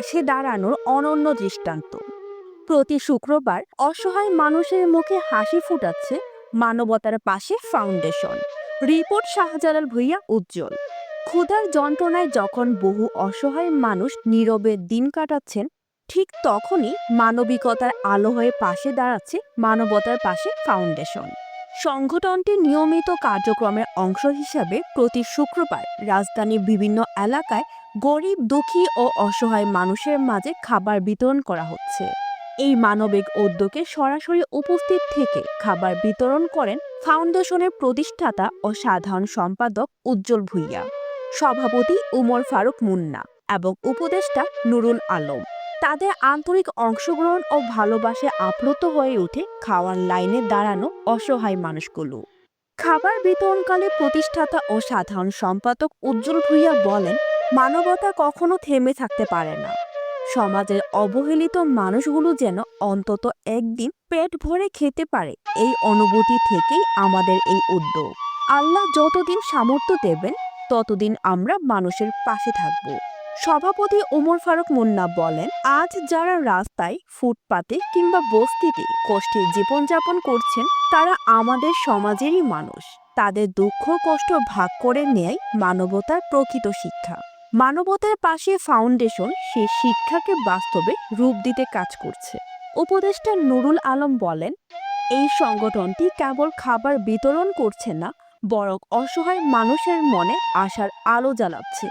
পাশে দাঁড়ানোর অনন্য দৃষ্টান্ত। প্রতি শুক্রবার অসহায় মানুষের মুখে হাসি ফুটাচ্ছে মানবতার পাশে ফাউন্ডেশন। রিপোর্ট শাহজালাল ভুঁইয়া উজ্জ্বল। ক্ষুধার যন্ত্রণায় যখন বহু অসহায় মানুষ নীরবে দিন কাটাচ্ছেন, ঠিক তখনই মানবিকতার আলো হয়ে পাশে দাঁড়াচ্ছে মানবতার পাশে ফাউন্ডেশন। সংগঠনটির নিয়মিত কার্যক্রমের অংশ হিসাবে প্রতি শুক্রবার রাজধানীর বিভিন্ন এলাকায় গরিব, দুঃখী ও অসহায় মানুষের মাঝে খাবার বিতরণ করা হচ্ছে। এই মানবিক উদ্যোগে সরাসরি উপস্থিত থেকে খাবার বিতরণ করেন ফাউন্ডেশনের প্রতিষ্ঠাতা ও সাধারণ সম্পাদক উজ্জ্বল ভুঁইয়া, সভাপতি উমর ফারুক মুন্না এবং উপদেষ্টা নুরুল আলম। তাদের আন্তরিক অংশগ্রহণ ও ভালোবাসায় আপ্লুত হয়ে ওঠে খাওয়ার লাইনে দাঁড়ানো অসহায় মানুষগুলো। খাবার বিতরণকালে প্রতিষ্ঠাতা ও সাধারণ সম্পাদক উজ্জ্বল ভুঁইয়া বলেন, মানবতা কখনো থেমে থাকতে পারে না। সমাজের অবহেলিত মানুষগুলো যেন অন্তত একদিন পেট ভরে খেতে পারে, এই অনুভূতি থেকেই আমাদের এই উদ্যোগ। আল্লাহ যতদিন সামর্থ্য দেবেন ততদিন আমরা মানুষের পাশে থাকব। সভাপতি উমর ফারুক মুন্না বলেন, আজ যারা রাস্তায়, ফুটপাতে কিংবা বস্তিতে কষ্টে জীবনযাপন করছেন, তারা আমাদের সমাজেরই মানুষ। তাদের দুঃখ কষ্ট ভাগ করে নেয় মানবতার প্রকৃত শিক্ষা। মানবতার পাশে ফাউন্ডেশন সেই শিক্ষাকে বাস্তবে রূপ দিতে কাজ করছে। উপদেষ্টা নুরুল আলম বলেন, এই সংগঠনটি কেবল খাবার বিতরণ করছে না, বরং অসহায় মানুষের মনে আশার আলো জ্বালাচ্ছে।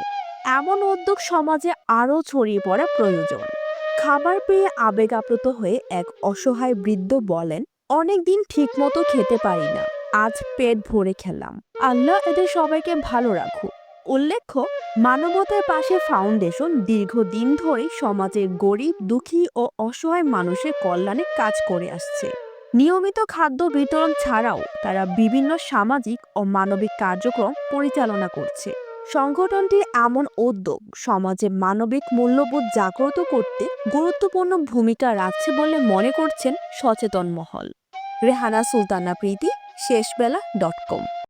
এমন উদ্যোগ সমাজে আরও ছড়িয়ে পড়া প্রয়োজন। খাবার পেয়ে আবেগ আপ্লুত হয়ে এক অসহায় বৃদ্ধ বলেন, অনেকদিন ঠিকমতো খেতে পারি না, আজ পেট ভরে খেলাম। আল্লাহ এদের সবাইকে ভালো রাখুক। উল্লেখ্য, মানবতার পাশে ফাউন্ডেশন দীর্ঘদিন ধরে সমাজের গরিব, দুঃখী ও অসহায় মানুষের কল্যাণে কাজ করে আসছে। নিয়মিত খাদ্য বিতরণ ছাড়াও তারা বিভিন্ন সামাজিক ও মানবিক কার্যক্রম পরিচালনা করছে। সংগঠনটির এমন উদ্যোগ সমাজে মানবিক মূল্যবোধ জাগ্রত করতে গুরুত্বপূর্ণ ভূমিকা রাখছে বলে মনে করছেন সচেতন মহল। রেহানা সুলতানা প্রীতি, শেষবেলা.com।